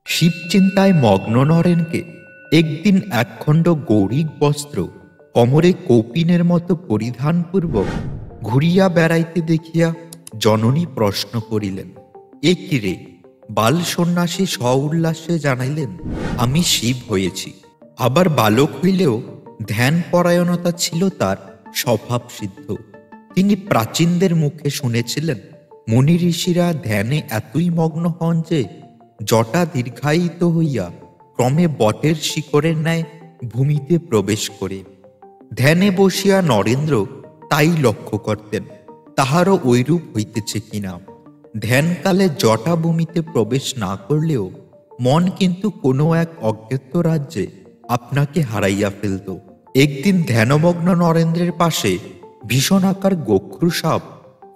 শিবচিন্তায় মগ্ন নরেনকে একদিন একখণ্ড গৌরিক বস্ত্র কোমরে কৌপিনের মতো পরিধানপূর্বক ঘুরিয়া বেড়াইতে দেখিয়া জননী প্রশ্ন করিলেন, এ কি রে? বাল সন্ন্যাসী উল্লাসে জানাইলেন, আমি শিব হয়েছি। আবার বালক হইলেও ধ্যান পরায়ণতা ছিল তার স্বভাব সিদ্ধ। তিনি প্রাচীনদের মুখে শুনেছিলেন, মুনি ঋষিরা ধ্যানে এতই মগ্ন হন যে জটা দীর্ঘায়িত হইয়া ক্রমে বটের শিকড়ের ন্যায় ভূমিতে প্রবেশ করে। ধ্যানে বসিয়া নরেন্দ্র তাই লক্ষ্য করতেন, তাহারও ঐরূপ হইতেছে কিনা। ধ্যানকালে জটা ভূমিতে প্রবেশ না করলেও মন কিন্তু কোনো এক অজ্ঞাত রাজ্যে আপনাকে হারাইয়া ফেলত। একদিন ধ্যানমগ্ন নরেন্দ্রের পাশে ভীষণ আকার গোখ্রু সাপ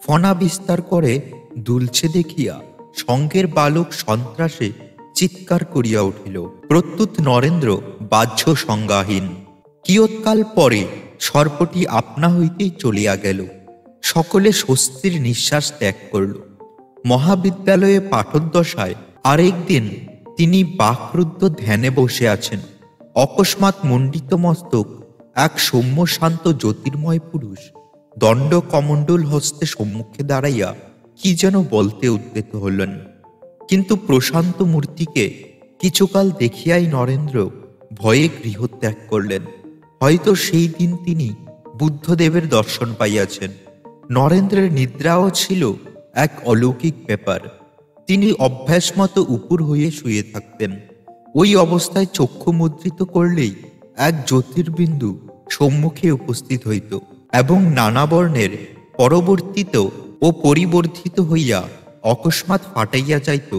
ফনা বিস্তার করে দুলছে দেখিয়া সঙ্গের বালক সন্ত্রাসে চিৎকার করিয়া উঠিল। প্রত্যুত নরেন্দ্র বাহ্য সংজ্ঞাহীন। কিয়ৎকাল পরে সর্পটি আপনা হইতেই চলিয়া গেল। সকলে স্বস্তির নিঃশ্বাস ত্যাগ করল। মহাবিদ্যালয়ে পাঠোদ্দশায় আরেকদিন তিনি বাকরুদ্ধ ধ্যানে বসে আছেন। অকস্মাৎ মণ্ডিত মস্তক এক সৌম্য শান্ত জ্যোতির্ময় পুরুষ দণ্ড কমণ্ডল হস্তে সম্মুখে দাঁড়াইয়া কি যেন বলতে উদ্যত হলেন। কিন্তু প্রশান্ত মূর্তিকে কিছুকাল দেখিয়াই নরেন্দ্র ভয়ে গৃহত্যাগ করলেন। হয়তো সেই দিন তিনি বুদ্ধদেবের দর্শন পাইয়াছেন। নরেন্দ্রের নিদ্রাও ছিল এক অলৌকিক ব্যাপার। তিনি অভ্যাসমতো উপুর হয়ে শুয়ে থাকতেন। ওই অবস্থায় চক্ষু মুদ্রিত করলেই এক জ্যোতির্বিন্দু সম্মুখে উপস্থিত হইত এবং নানা বর্ণের পরবর্তিত ও পরিবর্ধিত হইয়া অকস্মাৎ ফাটাইয়া যাইত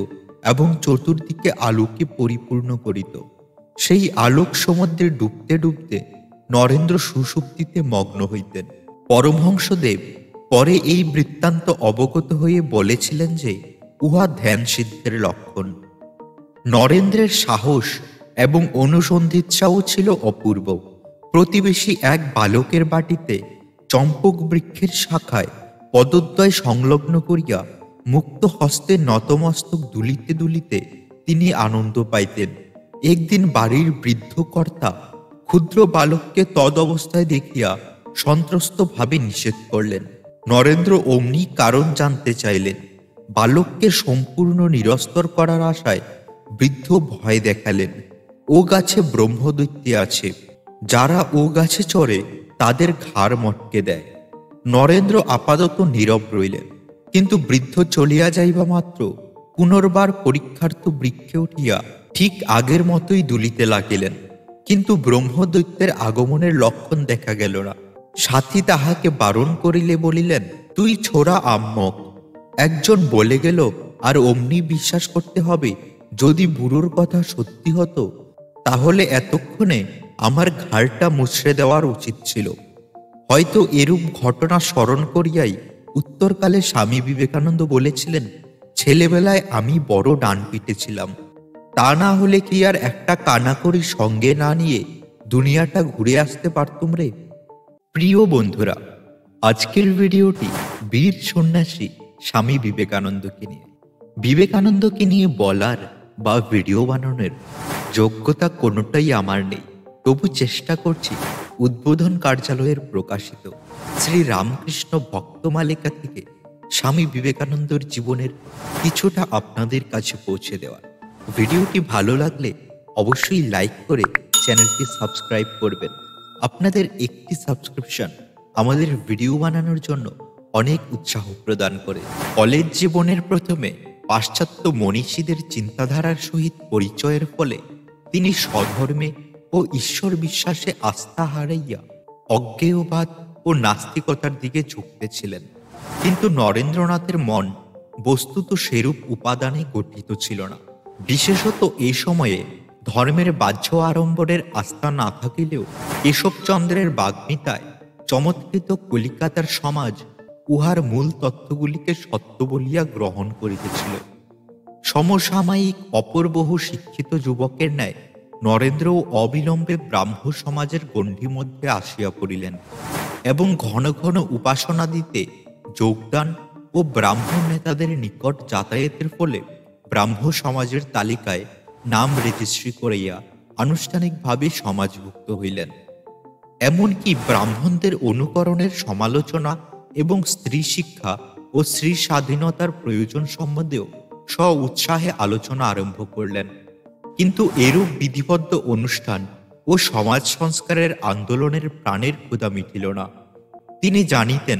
এবং চতুর্দিকে আলোকে পরিপূর্ণ করিত। সেই আলোক সমুদ্রে ডুবতে ডুবতে নরেন্দ্র সুষুপ্তিতে মগ্ন হইতেন। পরমহংসদেব পরে এই বৃত্তান্ত অবগত হয়ে বলেছিলেন যে উহা ধ্যান সিদ্ধের লক্ষণ। নরেন্দ্রের সাহস এবং অনুসন্ধিৎসাও ছিল অপূর্ব। প্রতিবেশী এক বালকের বাটিতে চম্পক বৃক্ষের শাখায় পদদ্বয় সংলগ্ন করিয়া মুক্ত হস্তে নতমস্তক দুলিতে দুলিতে তিনি আনন্দ পাইতেন। একদিন বাড়ির বৃদ্ধ কর্তা ক্ষুদ্র বালককে তদ অবস্থায় দেখিয়া সন্ত্রস্ত ভাবে নিষেধ করলেন। নরেন্দ্র অমনি কারণ জানতে চাইলেন। বালককে সম্পূর্ণ নিরস্তর করার আশায় বৃদ্ধ ভয় দেখালেন। ও গাছে ব্রহ্মদৈত্য আছে, যারা ও গাছে চড়ে তাদের ঘাড় মটকে দেয়। নরেন্দ্র আপাতত নীরব রইলেন, কিন্তু বৃদ্ধ চলিয়া যাইবা মাত্র পুনর্বার পরীক্ষার্থ বৃক্ষে উঠিয়া ঠিক আগের মতোই দুলিতে লাগিলেন। কিন্তু ব্রহ্মদৈত্যের আগমনের লক্ষণ দেখা গেল না। সাথী তাহাকে বারণ করিলে বলিলেন, তুই ছোড়া আম্মক। একজন বলে গেল, আর অমনি বিশ্বাস করতে হবে। যদি বুড়োর কথা সত্যি হতো তাহলে এতক্ষণে আমার ঘাড়টা মুছড়ে দেওয়ার উচিত ছিল। হয়তো এরূপ ঘটনা স্মরণ করিয়াই উত্তরকালে স্বামী বিবেকানন্দ বলেছিলেন, ছেলেবেলায় আমি বড় ডানপিটে ছিলাম। তা না হলে কি আর একটা কানাকড়ি সঙ্গে না নিয়ে দুনিয়াটা ঘুরে আসতে পারতুম রে। প্রিয় বন্ধুরা, আজকের ভিডিওটি বীর সন্ন্যাসী স্বামী বিবেকানন্দকে নিয়ে। বিবেকানন্দকে নিয়ে বলার বা ভিডিও বানানোর যোগ্যতা কোনোটাই আমার নেই, তবু চেষ্টা করছি উদ্বোধন কার্যালয়ের প্রকাশিত শ্রী রামকৃষ্ণ ভক্তমালিকা থেকে স্বামী বিবেকানন্দর জীবনের কিছুটা আপনাদের কাছে পৌঁছে দেওয়ার। ভিডিওটি ভালো লাগলে অবশ্যই লাইক করে চ্যানেলটি সাবস্ক্রাইব করবেন। আপনাদের একটি সাবস্ক্রিপশন আমাদের ভিডিও বানানোর জন্য অনেক উৎসাহ প্রদান করে। কলেজ জীবনের প্রথমে পাশ্চাত্য মনীষীদের চিন্তাধারার সহিত পরিচয়ের ফলে তিনি স্বধর্মে ও ঈশ্বর বিশ্বাসে আস্থা হারাইয়া অজ্ঞেয়বাদ ও নাস্তিকতার দিকে ঝুঁকতেছিলেন। কিন্তু নরেন্দ্রনাথের মন বস্তুত সেরূপ উপাদানে গঠিত ছিল না। বিশেষত এই সময়ে ধর্মের বাহ্য আড়ম্বরের আস্থা না থাকিলেও কেশবচন্দ্রের বাগ্মিতায় চমৎকৃত কলিকাতার সমাজ উহার মূল তত্ত্বগুলিকে সত্য বলিয়া গ্রহণ করিতেছিল। সমসাময়িক অপর বহু শিক্ষিত যুবকের ন্যায় নরেন্দ্রও অবিলম্বে ব্রাহ্ম সমাজের গণ্ডির মধ্যে আসিয়া পড়িলেন এবং ঘন ঘন উপাসনা দিতে যোগদান ও ব্রাহ্ম নেতাদের নিকট যাতায়াতের ফলে ব্রাহ্ম সমাজের তালিকায় নাম রেজিস্ট্রি করিয়া আনুষ্ঠানিকভাবে সমাজভুক্ত হইলেন। এমনকি ব্রাহ্মণদের অনুকরণের সমালোচনা এবং স্ত্রী শিক্ষা ও স্ত্রী স্বাধীনতার প্রয়োজন সম্বন্ধেও স্ব উৎসাহে আলোচনা আরম্ভ করলেন। কিন্তু এরূপ বিধিবদ্ধ অনুষ্ঠান ও সমাজ সংস্কারের আন্দোলনের প্রাণের ক্ষুধা মিটিল না। তিনি জানিতেন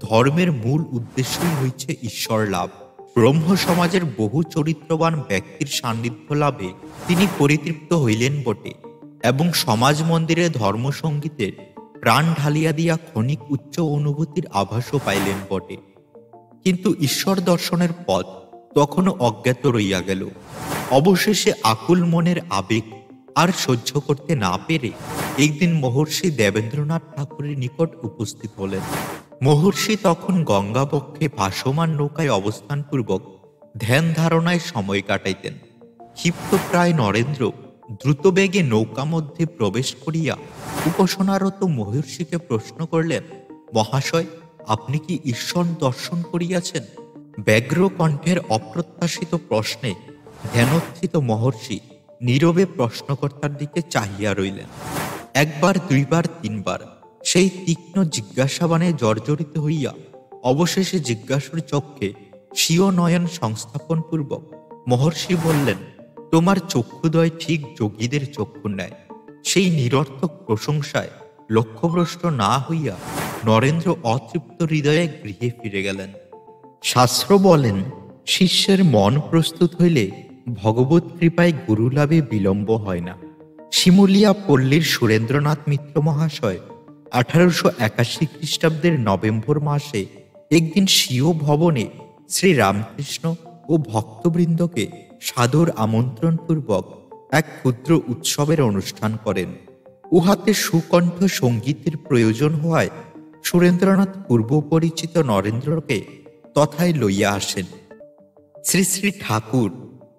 ধর্মের মূল উদ্দেশ্যই হইছে ঈশ্বর লাভ। ব্রহ্ম সমাজের বহু চরিত্রবান ব্যক্তির সান্নিধ্য লাভে তিনি পরিতৃপ্ত হইলেন বটে, এবং সমাজ মন্দিরে ধর্মসঙ্গীতের প্রাণ ঢালিয়া দিয়া ক্ষণিক উচ্চ অনুভূতির আভাসও পাইলেন বটে। কিন্তু ঈশ্বর দর্শনের পথ তখনও অজ্ঞাত রইয়া গেল। অবশেষে আকুল মনের আবেগ আর সহ্য করতে না পেরে একদিন মহর্ষি দেবেন্দ্রনাথ ঠাকুরের নিকট উপস্থিত হলেন। মহর্ষি তখন গঙ্গাবক্ষে ভাসমান নৌকায় অবস্থানপূর্বক ধ্যান ধারণায় সময় কাটাইতেন। ক্ষিপ্ত প্রায় নরেন্দ্র দ্রুতবেগে নৌকা মধ্যে প্রবেশ করিয়া উপাসনারত মহর্ষিকে প্রশ্ন করলেন, মহাশয়, আপনি কি ঈশ্বর দর্শন করিয়াছেন? ব্যগ্র কণ্ঠের অপ্রত্যাশিত প্রশ্নে ধ্যানোত্থিত মহর্ষি নীরবে প্রশ্নকর্তার দিকে চাহিয়া রইলেন। একবার, দুইবার, তিনবার সেই তীক্ষ্ণ জিজ্ঞাসাবানে জর্জরিত হইয়া অবশেষে জিজ্ঞাসুর চক্ষে স্বীয় নয়ন সংস্থাপনপূর্বক মহর্ষি বললেন, তোমার চক্ষুদয় ঠিক যোগীদের চক্ষু ন্যায়। সেই নিরর্থক প্রশংসায় লক্ষ্যভ্রষ্ট না হইয়া নরেন্দ্র অতৃপ্ত হৃদয়ে গৃহে ফিরে গেলেন। শাস্ত্র বলেন, শিষ্যের মন প্রস্তুত হইলে ভগবত কৃপায় গুরুলাভে বিলম্ব হয় না। শিমুলিয়া পল্লীর সুরেন্দ্রনাথ মিত্র মহাশয় 1881 খ্রিস্টাব্দের নভেম্বর মাসে একদিন স্বীয় ভবনে শ্রী রামকৃষ্ণ ও ভক্তবৃন্দকে সাদর আমন্ত্রণপূর্বক এক ক্ষুদ্র উৎসবের অনুষ্ঠান করেন। উহাতে সুকণ্ঠ সঙ্গীতের প্রয়োজন হওয়ায় সুরেন্দ্রনাথ পূর্ব পরিচিত নরেন্দ্রকে তথায় লইয়া আসেন। শ্রী শ্রী ঠাকুর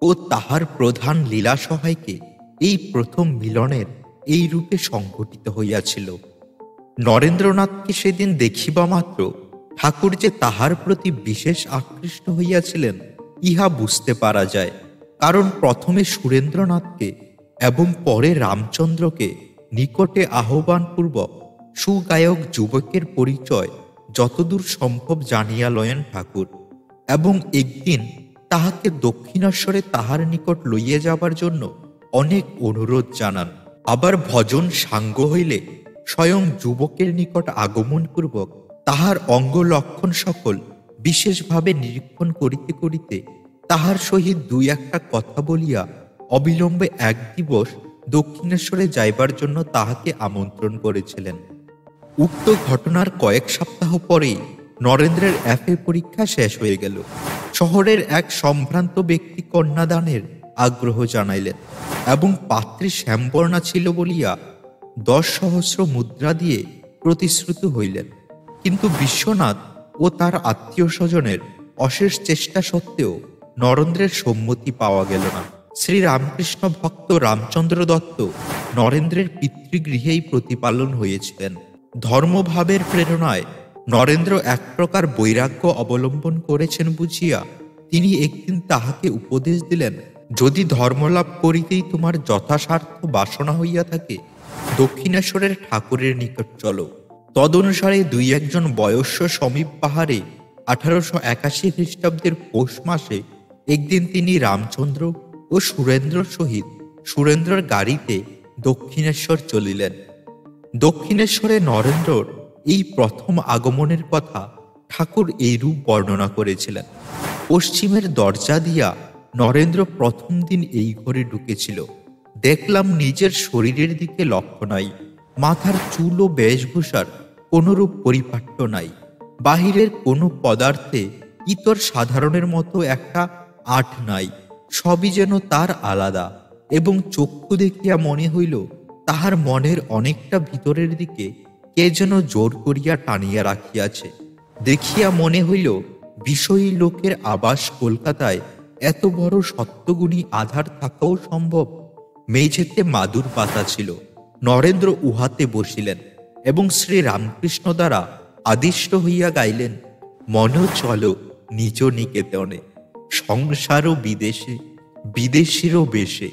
ও তাহার প্রধান লীলা সহায়কে এই প্রথম মিলনের এই রূপে সংঘটিত হইয়াছিল। নরেন্দ্রনাথকে সেদিন দেখিবা মাত্র ঠাকুর যে তাহার প্রতি বিশেষ আকৃষ্ট হইয়াছিলেন ইহা বুঝতে পারা যায়। কারণ প্রথমে সুরেন্দ্রনাথকে এবং পরে রামচন্দ্রকে নিকটে আহ্বানপূর্বক সুগায়ক যুবকের পরিচয় যতদূর সম্ভব জানিয়া লয়েন ঠাকুর, এবং একদিন তাহাকে দক্ষিণেশ্বরে তাহার নিকট লইয়া যাবার জন্য অনেক অনুরোধ জানান। আবার ভজন সাঙ্গ হইলে স্বয়ং যুবকের নিকট আগমনপূর্বক তাহার অঙ্গ লক্ষণ সকল বিশেষভাবে নিরীক্ষণ করিতে করিতে তাহার সহিত দুই একটা কথা বলিয়া অবিলম্বে এক দিবস দক্ষিণেশ্বরে যাইবার জন্য তাহাকে আমন্ত্রণ করেছিলেন। উক্ত ঘটনার কয়েক সপ্তাহ পরেই নরেন্দ্রের এফএ পরীক্ষা শেষ হয়ে গেল। শহরের এক সম্ভ্রান্ত ব্যক্তি কন্যাদানের আগ্রহ জানাইলেন এবং পাত্রী শ্যামবর্ণা ছিল বলিয়া 10,000 মুদ্রা দিয়ে প্রতিশ্রুত হইলেন। কিন্তু বিশ্বনাথ ও তার আত্মীয় স্বজনের অশেষ চেষ্টা সত্ত্বেও নরেন্দ্রের সম্মতি পাওয়া গেল না। শ্রী রামকৃষ্ণ ভক্ত রামচন্দ্র দত্ত নরেন্দ্রের পিতৃগৃহেই প্রতিপালন হয়েছিলেন। ধর্মভাবের প্রেরণায় নরেন্দ্র এক প্রকার বৈরাগ্য অবলম্বন করেছেন বুঝিয়া তিনি একদিন তাহাকে উপদেশ দিলেন, যদি ধর্মলাভ করিতেই তোমার যথাসার্থ বাসনা হইয়া থাকে, দক্ষিণেশ্বরের ঠাকুরের নিকট চলো। তদনুসারে দুই একজন বয়স্য সমীপ পাহাড়ে 1881 খ্রিস্টাব্দের পৌষ মাসে একদিন তিনি রামচন্দ্র ও সুরেন্দ্র সহিত সুরেন্দ্রর গাড়িতে দক্ষিণেশ্বর চলিলেন। দক্ষিণেশ্বরে নরেন্দ্রর এই প্রথম আগমনের কথা ঠাকুর এইরূপ বর্ণনা করেছিলেন। পশ্চিমের দরজা দিয়া নরেন্দ্র প্রথম দিন এই ঘরে ঢুকেছিল। দেখলাম নিজের শরীরের দিকে লক্ষ্য নাই, মাথার চুল ও বেশভূষার কোনরূপ পরিপাট্য নাই, বাহিরের কোনো পদার্থে ইতর সাধারণের মতো একটা আট নাই, সবই যেন তার আলাদা, এবং চক্ষু দেখিয়া মনে হইল তাহার মনের অনেকটা ভিতরের দিকে কে যেন জোর করিয়া টানিয়া রাখিয়াছে। দেখিয়া মনে হইল বিষয়ী লোকের আবাস কলকাতায় এত বড় সত্যগুণী আধার থাকাও সম্ভব। মেঝেতে মাদুর পাতা ছিল, নরেন্দ্র উহাতে বসিলেন এবং শ্রী রামকৃষ্ণ দ্বারা আদিষ্ট হইয়া গাইলেন, মন চলো নিজ নিকেতনে, সংসারও বিদেশে, বিদেশিরও বেশে।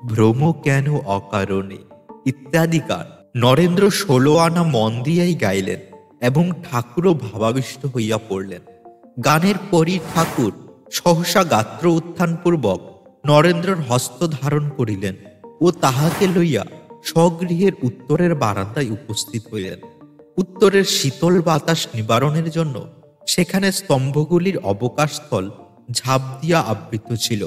ভ্রম কেন অকারণে ইত্যাদি গান নরেন্দ্র ১৬ আনা মন দিয়াই গাইলেন এবং ঠাকুরও ভাবাবিষ্ট হইয়া পড়লেন। গানের পরই ঠাকুর সহসা গাত্র উত্থানপূর্বক নরেন্দ্রর হস্ত ধারণ করিলেন ও তাহাকে লইয়া স্বগৃহের উত্তরের বারান্দায় উপস্থিত হইলেন। উত্তরের শীতল বাতাস নিবারণের জন্য সেখানে স্তম্ভগুলির অবকাশস্থল ঝাঁপ দিয়া আবৃত ছিল।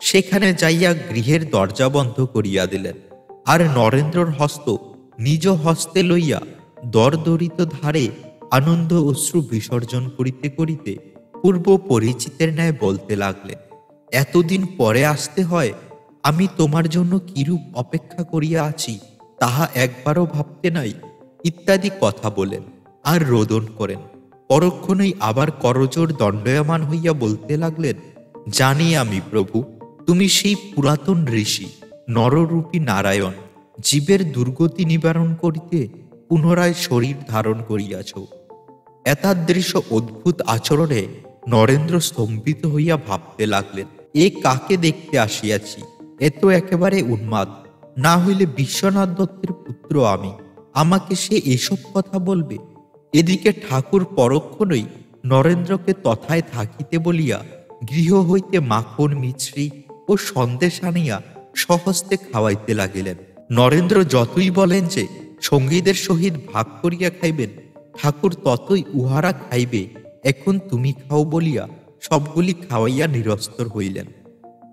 সেখানে যাইয়া গৃহের দরজা বন্ধ করিয়া দিলেন, আর নরেন্দ্রর হস্ত নিজ হস্তে লইয়া দরদরিত ধারে আনন্দ অশ্রু বিসর্জন করিতে করিতে পূর্ব পরিচিতের ন্যায় বলতে লাগলেন, এতদিন পরে আসতে হয়, আমি তোমার জন্য কিরূপ অপেক্ষা করিয়া আছি তাহা একবারও ভাবতে নাই, ইত্যাদি কথা বলেন আর রোদন করেন। পরক্ষণেই আবার করজোড় দণ্ডায়মান হইয়া বলতে লাগলেন, জানি আমি প্রভু, তুমি সেই পুরাতন ঋষি নররূপী নারায়ণ, জীবের দুর্গতি নিবারণ করিতে পুনরায় শরীর ধারণ করিয়াছ। এতাদৃশ অদ্ভুত আচরণে নরেন্দ্র স্তম্ভিত হইয়া ভাবতে লাগলেন, এ কাকে দেখতে আসিয়াছি, এ তো একেবারে উন্মাদ, না হইলে বিশ্বনাথ দত্তের পুত্র আমি, আমাকে সে এসব কথা বলবে। এদিকে ঠাকুর পরক্ষণেই নরেন্দ্রকে তথায় থাকিতে বলিয়া গৃহ হইতে মাখন মিছরি ও সন্দেশ আনিয়া স্বহস্তে খাওয়াইতে লাগিলেন। নরেন্দ্র যতই বলেন যে সঙ্গীদের সহিত ভাগ করিয়া খাইবেন, ঠাকুর ততই উহারা খাইবে, এখন তুমি খাও বলিয়া সবগুলি খাওয়াইয়া নিরস্তর হইলেন।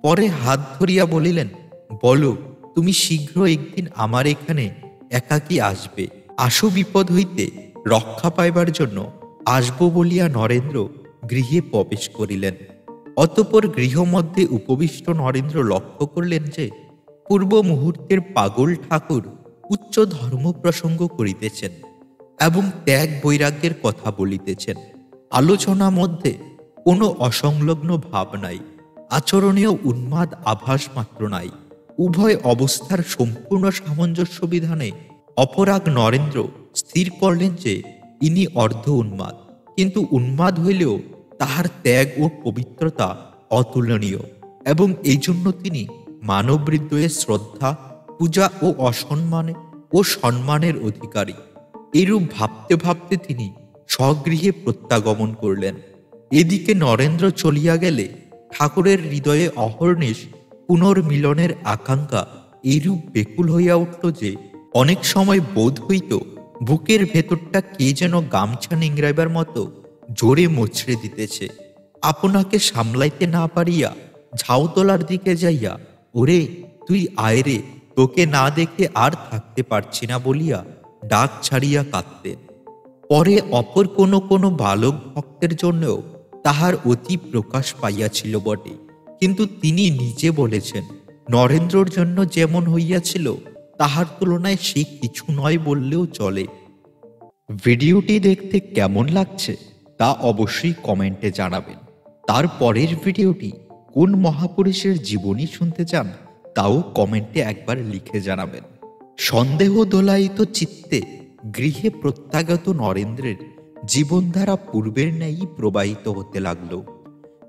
পরে হাত ধরিয়া বলিলেন, বলো, তুমি শীঘ্র একদিন আমার এখানে একাকী আসবে, আশু বিপদ হইতে রক্ষা পাইবার জন্য আসব বলিয়া নরেন্দ্র গৃহে প্রবেশ করিলেন। অতঃপর গৃহমধ্যে উপবিষ্ট নরেন্দ্র লক্ষ্য করলেন যে পূর্ব মুহূর্তের পাগল ঠাকুর উচ্চ ধর্ম প্রসঙ্গ করিতেছেন এবং ত্যাগ বৈরাগ্যের কথা বলিতেছেন। আলোচনা মধ্যে কোনো অসংলগ্ন ভাব নাই, আচরণীয় উন্মাদ আভাস মাত্র নাই। উভয় অবস্থার সম্পূর্ণ সামঞ্জস্য বিধানে অপরাগ নরেন্দ্র স্থির করলেন যে ইনি অর্ধ উন্মাদ, কিন্তু উন্মাদ হইলেও তাহার ত্যাগ ও পবিত্রতা অতুলনীয়, এবং এই জন্য তিনি মানব হৃদয়ে শ্রদ্ধা, পূজা ও অসম্মানে ও সম্মানের অধিকারী। এইরূপ ভাবতে ভাবতে তিনি স্বগৃহে প্রত্যাগমন করলেন। এদিকে নরেন্দ্র চলিয়া গেলে ঠাকুরের হৃদয়ে অহর্নিশ পুনর্মিলনের আকাঙ্ক্ষা এইরূপ বেকুল হইয়া উঠল যে অনেক সময় বোধ হইত বুকের ভেতরটা কে যেন গামছা নিংড়াইবার মতো জোরে মোচড়ে দিতেছে। আপনাকে সামলাইতে না পারিয়া ঝাউতলার দিকে যাইয়া, ওরে তুই আয় রে, তোকে না দেখে আর থাকতে পারছি না বলিয়া ডাক ছাড়িয়া কাঁদতেন। পরে অপর কোনো কোনো বালক ভক্তের জন্যও তাহার অতি প্রকাশ পাইয়াছিল বটে, কিন্তু তিনি নিজে বলেছেন, নরেন্দ্রর জন্য যেমন হইয়াছিল তাহার তুলনায় সে কিছু নয় বললেও চলে। ভিডিওটি দেখতে কেমন লাগছে তা অবশ্যই কমেন্টে জানাবেন। তার পরের ভিডিওটি কোন মহাপুরুষের জীবনী শুনতে চান তাও কমেন্টে একবার লিখে জানাবেন। সন্দেহ দোলায়িত চিত্তে গৃহে প্রত্যাগত নরেন্দ্রের জীবনধারা পূর্বের ন্যায়ই প্রবাহিত হতে লাগল,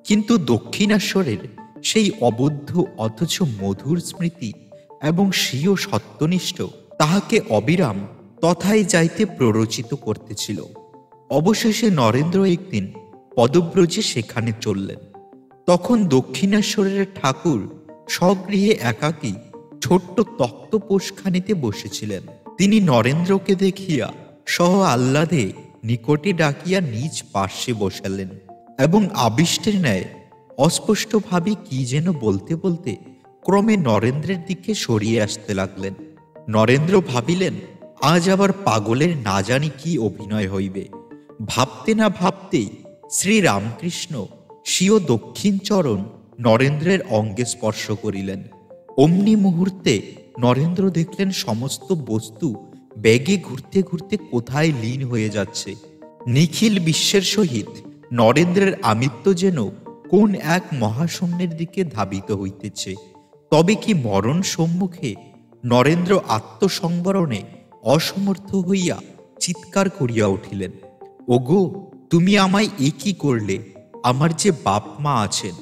কিন্তু দক্ষিণেশ্বরের সেই অবুদ্ধ অথচ মধুর স্মৃতি এবং স্বীয় সত্যনিষ্ঠ তাহাকে অবিরাম তথায় যাইতে প্ররোচিত করতেছিল। অবশেষে নরেন্দ্র একদিন পদব্রজে সেখানে চললেন। তখন দক্ষিণেশ্বরের ঠাকুর স্বগৃহে একাকী ছোট্ট তক্তপোষখানিতে বসেছিলেন। তিনি নরেন্দ্রকে দেখিয়া সহ আহ্লাদে নিকটে ডাকিয়া নিজ পার্শ্বে বসালেন এবং আবিষ্টের ন্যায় অস্পষ্টভাবে কি যেন বলতে বলতে ক্রমে নরেন্দ্রের দিকে সরিয়ে আসতে লাগলেন। নরেন্দ্র ভাবিলেন, আজ আবার পাগলের না জানি কি অভিনয় হইবে। ভাবতে না ভাবতেই শ্রীরামকৃষ্ণ স্বীয় দক্ষিণ চরণ নরেন্দ্রের অঙ্গে স্পর্শ করিলেন। অমনি মুহূর্তে নরেন্দ্র দেখলেন সমস্ত বস্তু বেগে ঘুরতে ঘুরতে কোথায় লীন হয়ে যাচ্ছে। নিখিল বিশ্বের সহিত নরেন্দ্রের আমিত্ব যেন কোন এক মহাশূন্যের দিকে ধাবিত হইতেছে। তবে কি মরণ সম্মুখে নরেন্দ্র আত্মসংবরণে অসমর্থ হইয়া চিৎকার করিয়া উঠিলেন, ওগো, তুমি আমায় এ কি করলে? আমার যে বাপ মা আছেন।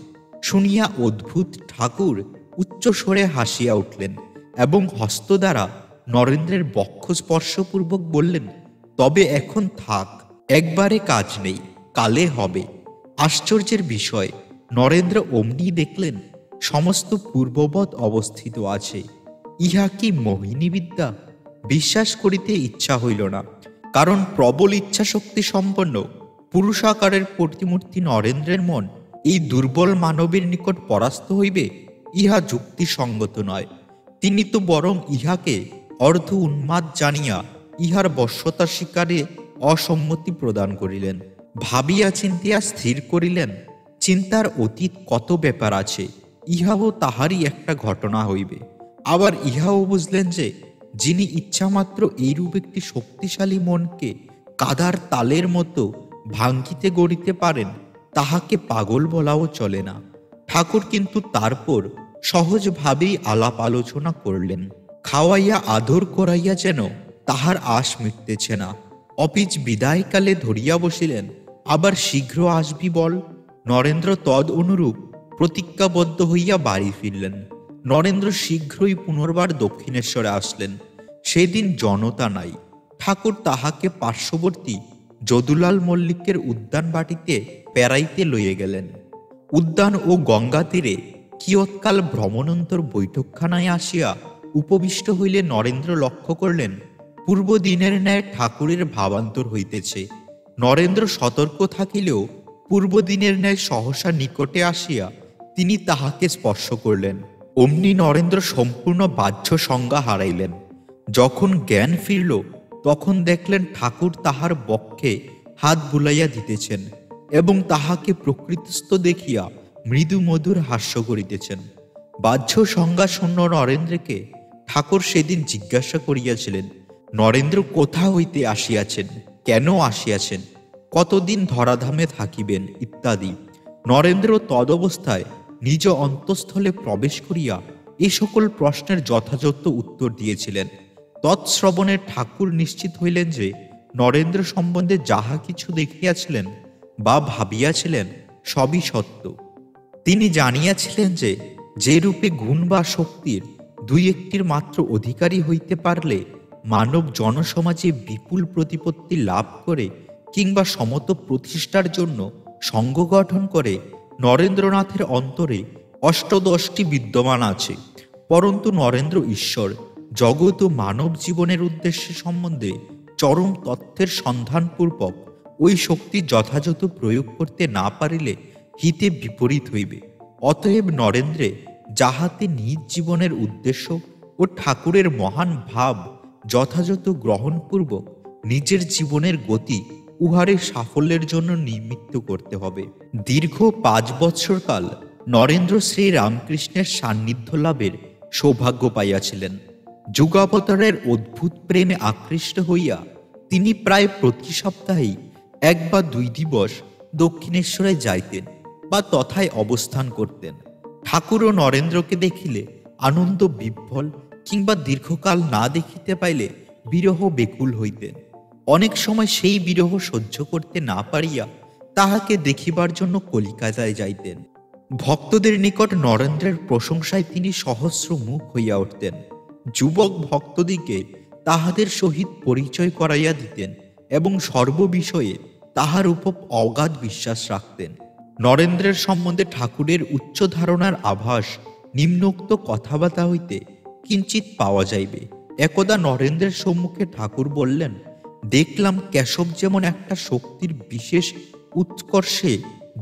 শুনিয়া অদ্ভুত ঠাকুর উচ্চ স্বরে হাসিয়া উঠলেন এবং হস্ত দ্বারা নরেন্দ্রের বক্ষ স্পর্শপূর্বক বললেন, তবে এখন থাক, একবারে কাজ নেই, কালে হবে। আশ্চর্যের বিষয়, নরেন্দ্র অমনি দেখলেন সমস্ত পূর্ববৎ অবস্থিত আছে। ইহা কি মোহিনী বিদ্যা? বিশ্বাস করিতে ইচ্ছা হইল না, কারণ প্রবল ইচ্ছাশক্তি সম্পন্ন পুরুষাকারের প্রতিমূর্তি নরেন্দ্রের মন এই দুর্বল মানবের নিকট পরাস্ত হইবে, ইহা যুক্তিসঙ্গত নয়। তিনি তো বরং ইহাকে অর্ধ উন্মাদ জানিয়া ইহার বশ্যতা স্বীকারে অসম্মতি প্রদান করিলেন। ভাবিয়া চিন্তিয়া স্থির করিলেন, চিন্তার অতীত কত ব্যাপার আছে, ইহাও তাহারই একটা ঘটনা হইবে। আবার ইহাও বুঝলেন যে যিনি ইচ্ছামাত্র এইরূপ একটি শক্তিশালী মনকে কাদার তালের মতো ভাঙ্গিতে গড়িতে পারেন, তাহাকে পাগল বলাও চলে না। ঠাকুর কিন্তু তারপর সহজভাবেই আলাপ আলোচনা করলেন। খাওয়াইয়া আদর করাইয়া যেন তাহার আশ মিটতেছে না। অপিচ বিদায়কালে ধরিয়া বসিলেন, আবার শীঘ্র আসবি বল। নরেন্দ্র তদ অনুরূপ প্রতিজ্ঞাবদ্ধ হইয়া বাড়ি ফিরলেন। নরেন্দ্র শীঘ্রই পুনর্বার দক্ষিণেশ্বরে আসলেন। সেদিন জনতা নাই। ঠাকুর তাহাকে পার্শ্ববর্তী যদুলাল মল্লিকের উদ্যান বাটিতে পেরাইতে লইয়া গেলেন। উদ্যান ও গঙ্গা তীরে কিয়ৎকাল ভ্রমণন্তর বৈঠকখানায় আসিয়া উপবিষ্ট হইলে নরেন্দ্র লক্ষ্য করলেন পূর্বদিনের ন্যায় ঠাকুরের ভাবান্তর হইতেছে। নরেন্দ্র সতর্ক থাকিলেও পূর্বদিনের ন্যায় সহসা নিকটে আসিয়া তিনি তাহাকে স্পর্শ করলেন। অমনি নরেন্দ্র সম্পূর্ণ বাহ্য সংজ্ঞা হারাইলেন। যখন জ্ঞান ফিরল, তখন দেখলেন ঠাকুর তাহার বক্ষে হাত বুলাইয়া দিতেছেন এবং তাহাকে প্রকৃতিস্থ দেখিয়া মৃদু মধুর হাস্য করিতেছেন। বাহ্য সংজ্ঞা শূন্য নরেন্দ্রকে ঠাকুর সেদিন জিজ্ঞাসা করিয়াছিলেন, নরেন্দ্র কোথা হইতে আসিয়াছেন, কেন আসিয়াছেন, কতদিন ধরাধামে থাকিবেন ইত্যাদি। নরেন্দ্র তদবস্থায় নিজ অন্তঃস্থলে প্রবেশ করিয়া এ সকল প্রশ্নের যথাযথ উত্তর দিয়েছিলেন। তৎশ্রবণে ঠাকুর নিশ্চিত হইলেন যে নরেন্দ্র সম্বন্ধে যাহা কিছু দেখিয়াছিলেন বা ভাবিয়াছিলেন সবই সত্য। তিনি জানিয়াছিলেন যে যে রূপে গুণ বা শক্তির দুই একটির মাত্র অধিকারী হইতে পারলে মানব জনসমাজে বিপুল প্রতিপত্তি লাভ করে কিংবা সমত প্রতিষ্ঠার জন্য সঙ্গ গঠন করে, নরেন্দ্রনাথের অন্তরে অষ্টদশটি বিদ্যমান আছে। পরন্তু নরেন্দ্র ঈশ্বর, জগৎ ও মানব জীবনের উদ্দেশ্য সম্বন্ধে চরম তথ্যের সন্ধানপূর্বক ওই শক্তি যথাযথ প্রয়োগ করতে না পারিলে হিতে বিপরীত হইবে। অতএব নরেন্দ্রে যাহাতে নিজ জীবনের উদ্দেশ্য ও ঠাকুরের মহান ভাব যথাযথ গ্রহণপূর্বক নিজের জীবনের গতি উহারে সাফল্যের জন্য নিমিত্ত করতে হবে। দীর্ঘ 5 বৎসরকাল নরেন্দ্র শ্রী রামকৃষ্ণের সান্নিধ্য লাভের সৌভাগ্য পাইয়াছিলেন। যুগাবতারের অদ্ভুত প্রেমে আকৃষ্ট হইয়া তিনি প্রায় প্রতি সপ্তাহেই 1 বা 2 দিবস দক্ষিণেশ্বরে যাইতেন বা তথায় অবস্থান করতেন। ঠাকুর ও নরেন্দ্রকে দেখিলে আনন্দ বিহ্বল কিংবা দীর্ঘকাল না দেখিতে পাইলে বিরহ বেকুল হইতেন। অনেক সময় সেই বিরহ সহ্য করতে না পারিয়া তাহাকে দেখিবার জন্য কলিকাতায় যাইতেন। ভক্তদের নিকট নরেন্দ্রের প্রশংসায় তিনি সহস্র মুখ হইয়া উঠতেন। যুবক ভক্তদিকে তাহাদের সহিত পরিচয় করাইয়া দিতেন এবং সর্ববিষয়ে তাহার উপর অগাধ বিশ্বাস রাখতেন। নরেন্দ্রের সম্বন্ধে ঠাকুরের উচ্চ ধারণার আভাস নিম্নোক্ত কথাবার্তা হইতে কিঞ্চিত পাওয়া যাইবে। একদা নরেন্দ্রের সম্মুখে ঠাকুর বললেন, দেখলাম কেশব যেমন একটা শক্তির বিশেষ উৎকর্ষে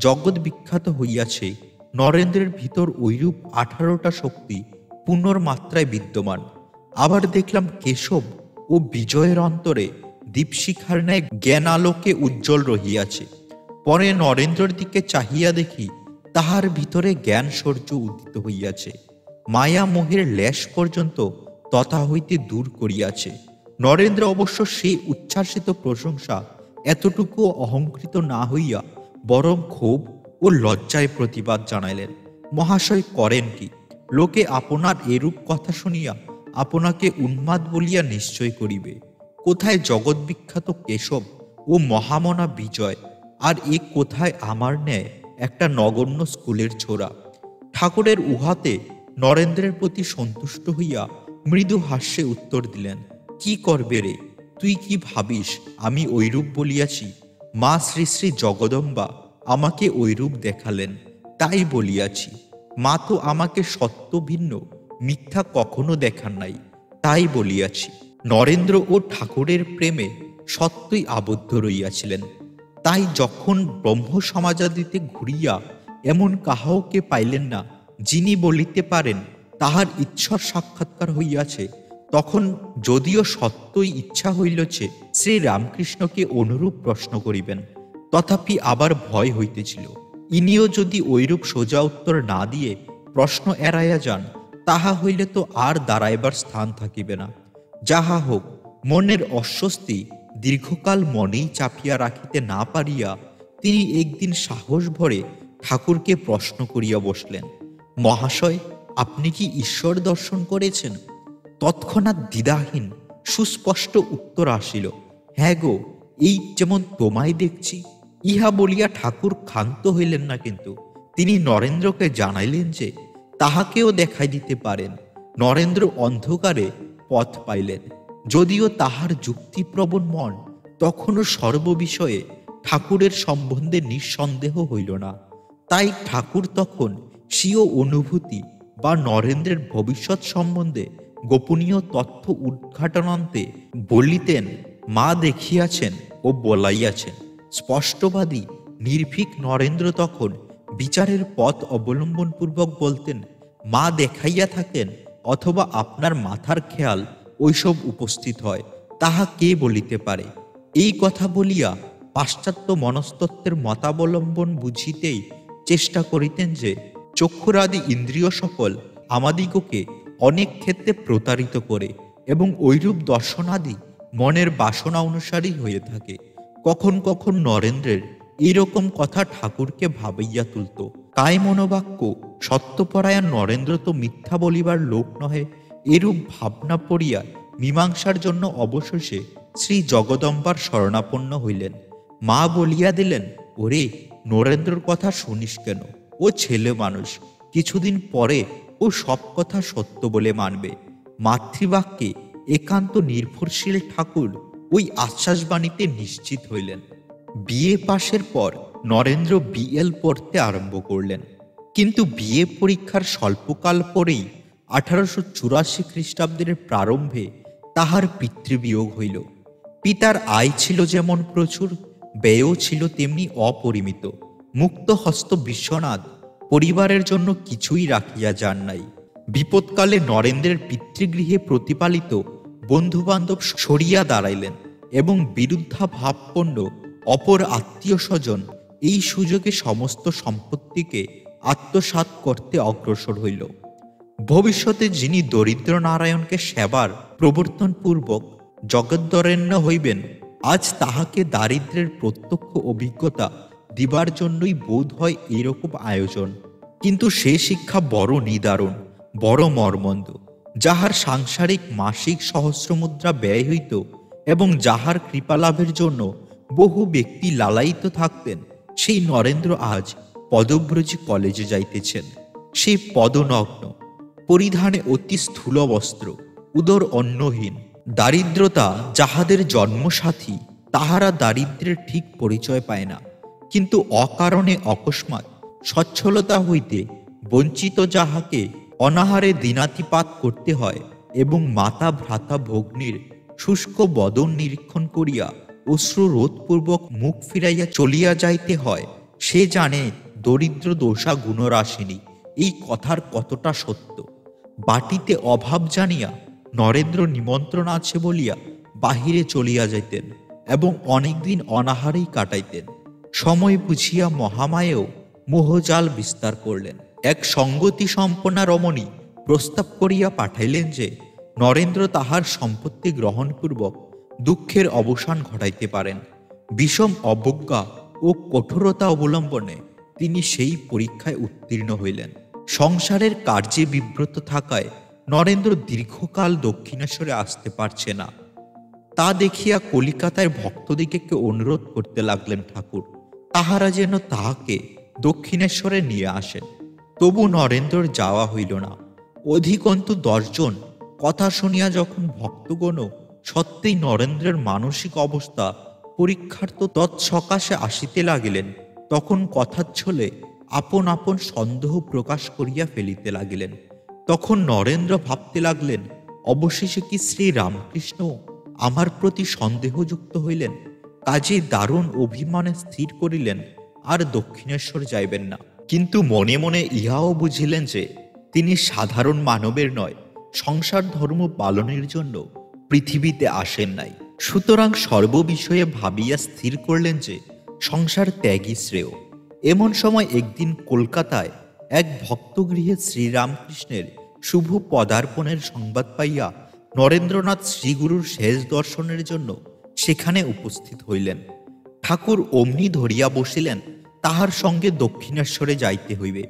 জগৎ বিখ্যাত হইয়াছে, নরেন্দ্রের ভিতর ঐরূপ 18টা শক্তি পুনর মাত্রায় বিদ্যমান। আবার দেখলাম কেশব ও বিজয়ের অন্তরে দীপশিখার ন্যায় জ্ঞানালোকে উজ্জ্বল রহিয়াছে। পরে নরেন্দ্রের দিকে চাহিয়া দেখি তাহার ভিতরে জ্ঞান সূর্য উদিত হইয়াছে, মায়া মোহের লেশ পর্যন্ত তথা হইতে দূর করিয়াছে। নরেন্দ্র অবশ্য সেই উচ্ছ্বাসিত প্রশংসা এতটুকু অহংকৃত না হইয়া বরং ক্ষোভ ও লজ্জায় প্রতিবাদ জানাইলেন। মহাশয় করেন কি? লোকে আপনার এরূপ কথা শুনিয়া আপনাকে উন্মাদ বলিয়া নিশ্চয় করিবে। কোথায় জগৎ বিখ্যাত কেশব ও মহামনা বিজয়, আর এ কোথায় আমার ন্যায় একটা নগণ্য স্কুলের ছোড়া? ঠাকুরের উহাতে নরেন্দ্রের প্রতি সন্তুষ্ট হইয়া মৃদু হাস্যে উত্তর দিলেন, কি করবে রে, তুই কি ভাবিস আমি ঐরূপ বলিয়াছি? মা শ্রী শ্রী জগদম্বা আমাকে ঐরূপ দেখালেন, তাই বলিয়াছি। মা তো আমাকে সত্য ভিন্ন মিথ্যা কখনো দেখান নাই, তাই বলিয়াছি। নরেন্দ্র ও ঠাকুরের প্রেমে সত্যই আবদ্ধ রইয়াছিলেন। তাই যখন ব্রহ্ম সমাজাদিতে ঘুরিয়া এমন কাহাকে পাইলেন না যিনি বলিতে পারেন তাহার ইচ্ছার সাক্ষাৎকার হইয়াছে, তখন যদিও সত্যই ইচ্ছা হইলছে শ্রী রামকৃষ্ণকে অনুরূপ প্রশ্ন করিবেন, তথাপি আবার ভয় হইতেছিল ইনিও যদি ঐরূপ সোজা উত্তর না দিয়ে প্রশ্ন এড়াইয়া যান, তাহা হইলে তো আর দাঁড়াইবার স্থান থাকিবে না। যাহা হোক, মনের অস্বস্তি দীর্ঘকাল মনেই চাপিয়া রাখিতে না পারিয়া তিনি একদিন সাহস ভরে ঠাকুরকে প্রশ্ন করিয়া বসলেন, মহাশয়, আপনি কি ঈশ্বর দর্শন করেছেন? তৎক্ষণাৎ দ্বিধাহীন সুস্পষ্ট উত্তর আসিল, হ্যাঁ গো, এই যেমন তোমায় দেখছি। ইহা বলিয়া ঠাকুর ক্ষান্ত হইলেন না, কিন্তু তিনি নরেন্দ্রকে জানাইলেন যে তাহাকেও দেখাই দিতে পারেন। নরেন্দ্র অন্ধকারে পথ পাইলেন। যদিও তাহার যুক্তিপ্রবণ মন তখনও সর্ববিষয়ে ঠাকুরের সম্বন্ধে নিঃসন্দেহ হইল না। তাই ঠাকুর তখন স্বীয় অনুভূতি বা নরেন্দ্রের ভবিষ্যৎ সম্বন্ধে গোপনীয় তথ্য উদ্ঘাটনান্তে বলিতেন, মা দেখিয়াছেন ও বলাইয়াছেন। স্পষ্টবাদী নির্ভীক নরেন্দ্র তখন বিচারের পথ অবলম্বনপূর্বক বলতেন, মা দেখাইয়া থাকেন অথবা আপনার মাথার খেয়াল ওইসব উপস্থিত হয়, তাহা কে বলিতে পারে? এই কথা বলিয়া পাশ্চাত্য মনস্তত্ত্বের মতাবলম্বন বুঝিতেই চেষ্টা করিতেন যে চক্ষুরাদি ইন্দ্রিয় সকল আমাদিগকে অনেক ক্ষেত্রে প্রতারিত করে এবং ঐরূপ দর্শনাদি মনের বাসনা অনুসারী হয়ে থাকে। কখন কখন নরেন্দ্রের এইরকম কথা ঠাকুরকে ভাবাইয়া তুলত। কায় মনোবাক্য সত্যপরায়ণ নরেন্দ্র তো মিথ্যা বলিবার লোক নহে, এরূপ ভাবনা পড়িয়া মীমাংসার জন্য অবশেষে শ্রী জগদম্বার শরণাপন্ন হইলেন। মা বলিয়া দিলেন, ওরে, নরেন্দ্রর কথা শুনিস কেন? ও ছেলে মানুষ, কিছুদিন পরে ও সব কথা সত্য বলে মানবে। মাতৃবাক্যে একান্ত নির্ভরশীল ঠাকুর ওই আশ্বাসবাণীতে নিশ্চিত হইলেন। বিএ পাশের পর নরেন্দ্র বিএল পড়তে আরম্ভ করলেন, কিন্তু বিএ পরীক্ষার স্বল্পকাল পরেই 1884 খ্রিস্টাব্দের প্রারম্ভে তাহার পিতৃবিয়োগ হইল। পিতার আয় ছিল যেমন প্রচুর, ব্যয়ও ছিল তেমনি অপরিমিত। মুক্ত হস্ত বিশ্বনাথ পরিবারের জন্য কিছুই রাখিয়া যান নাই। বিপদকালে নরেন্দ্রের পিতৃগৃহে প্রতিপালিত বন্ধুবান্ধব সরিয়া দাঁড়াইলেন এবং বিরুদ্ধাভাবপন্ন অপর আত্মীয় স্বজন এই সুযোগে সমস্ত সম্পত্তিকে আত্মসাৎ করতে অগ্রসর হইল। ভবিষ্যতে যিনি দরিদ্র নারায়ণকে সেবার প্রবর্তনপূর্বক জগদ্বরেণ্য হইবেন, আজ তাহাকে দারিদ্র্যের প্রত্যক্ষ অভিজ্ঞতা দিবার জন্যই বোধ হয় এইরকম আয়োজন। কিন্তু সে শিক্ষা বড় নিদারুণ, বড় মর্মন্দ। যাহার সাংসারিক মাসিক সহস্রমুদ্রা ব্যয় হইত এবং যাহার কৃপালাভের জন্য বহু ব্যক্তি লালায়িত থাকতেন, সেই নরেন্দ্র আজ পদব্রজী কলেজে যাইতেছেন। সে পদনগ্ন, পরিধানে অতি স্থূল বস্ত্র, উদর অন্নহীন। দারিদ্রতা যাহাদের জন্মসাথী, তাহারা দারিদ্র্যের ঠিক পরিচয় পায় না। কিন্তু অকারণে অকস্মাৎ সচ্ছলতা হইতে বঞ্চিত যাহাকে অনাহারে দিনাতিপাত করতে হয় এবং মাতা ভ্রাতা ভগ্নীর শুষ্ক বদন নিরীক্ষণ করিয়া অশ্রুরোধপূর্বক মুখ ফিরাইয়া চলিয়া যাইতে হয়, সে জানে দরিদ্র দোষা গুণরাশিনী। এই কথার কতটা সত্য। বাটিতে অভাব জানিয়া নরেন্দ্র নিমন্ত্রণ আছে বলিয়া বাহিরে চলিয়া যাইতেন এবং অনেকদিন অনাহারেই কাটাইতেন। সময় বুঝিয়া মহামায়েও মোহজাল বিস্তার করলেন। এক সঙ্গতি সম্পন্না রমণী প্রস্তাব করিয়া পাঠাইলেন যে নরেন্দ্র তাহার সম্পত্তি গ্রহণপূর্বক দুঃখের অবসান ঘটাইতে পারেন। বিষম অবজ্ঞা ও কঠোরতা অবলম্বনে তিনি সেই পরীক্ষায় উত্তীর্ণ হইলেন। সংসারের কার্যে বিব্রত থাকায় নরেন্দ্র দীর্ঘকাল দক্ষিণেশ্বরে আসতে পারছে না। তা দেখিয়া কলিকাতায় ভক্তদিগকে অনুরোধ করতে লাগলেন ঠাকুর, তাহারা যেন তাহাকে দক্ষিণেশ্বরে নিয়ে আসেন। তবু নরেন্দ্রর যাওয়া হইল না। অধিকন্তু 10 জন। কথা শুনিয়া যখন ভক্তগণ সত্যিই নরেন্দ্রের মানসিক অবস্থা পরীক্ষার্থ তৎসকাশে আসিতে লাগিলেন, তখন কথাচ্ছলে আপন আপন সন্দেহ প্রকাশ করিয়া ফেলিতে লাগিলেন। তখন নরেন্দ্র ভাবতে লাগলেন, অবশেষে কি শ্রী রামকৃষ্ণ আমার প্রতি সন্দেহযুক্ত হইলেন? কাজেই দারুণ অভিমানে স্থির করিলেন আর দক্ষিণেশ্বর যাইবেন না। কিন্তু মনে মনে ইহাও বুঝিলেন যে তিনি সাধারণ মানবের নয়, সংসার ধর্ম পালনের জন্য পৃথিবীতে আসেন নাই। সুতরাং সর্ববিষয়ে ভাবিয়া স্থির করলেন যে সংসার ত্যাগই শ্রেয়। এমন সময় একদিন কলকাতায় এক ভক্তগৃহে শ্রীরামকৃষ্ণের শুভ পদার্পণের সংবাদ পাইয়া নরেন্দ্রনাথ শ্রীগুরুর শেষ দর্শনের জন্য সেখানে উপস্থিত হইলেন। ঠাকুর অমনি ধরিয়া বসিলেন, তাহার সঙ্গে দক্ষিণেশ্বরে যাইতে হইবে।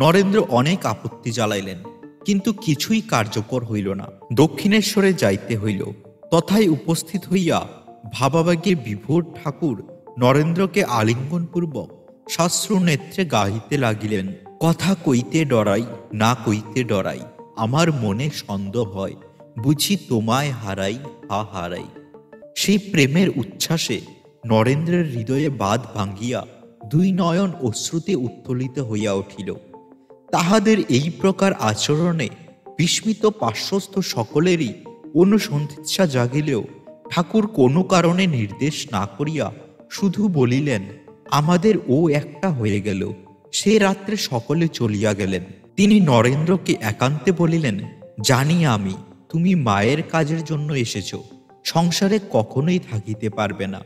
নরেন্দ্র অনেক আপত্তি জ্বালাইলেন, কিন্তু কিছুই কার্যকর হইল না। দক্ষিণেশ্বরে যাইতে হইল। তথায় উপস্থিত হইয়া ভাবাবেগে বিভোর ঠাকুর নরেন্দ্রকে আলিঙ্গনপূর্বক শাস্ত্র নেত্রে গাহিতে লাগিলেন, কথা কইতে ডরাই, না কইতে ডরাই, আমার মনে সন্দেহ হয়, বুঝি তোমায় হারাই, হা হারাই। সেই প্রেমের উচ্ছ্বাসে নরেন্দ্রের হৃদয়ে বাঁধ ভাঙ্গিয়া 2 নয়ন অশ্রুতে উত্তোলিত হইয়া উঠিল। তাহাদের এই প্রকার আচরণে বিস্মিত পার্শ্বস্থ সকলেরই অনুসন্ধিৎসা জাগিলেও ঠাকুর কোনো কারণে নির্দেশ না করিয়া শুধু বলিলেন, আমাদের ও একটা হয়ে গেল। সে রাত্রে সকলে চলিয়া গেলেন। তিনি নরেন্দ্রকে একান্তে বলিলেন, জানি আমি তুমি মায়ের কাজের জন্য এসেছ, সংসারে কখনোই থাকিতে পারবে না,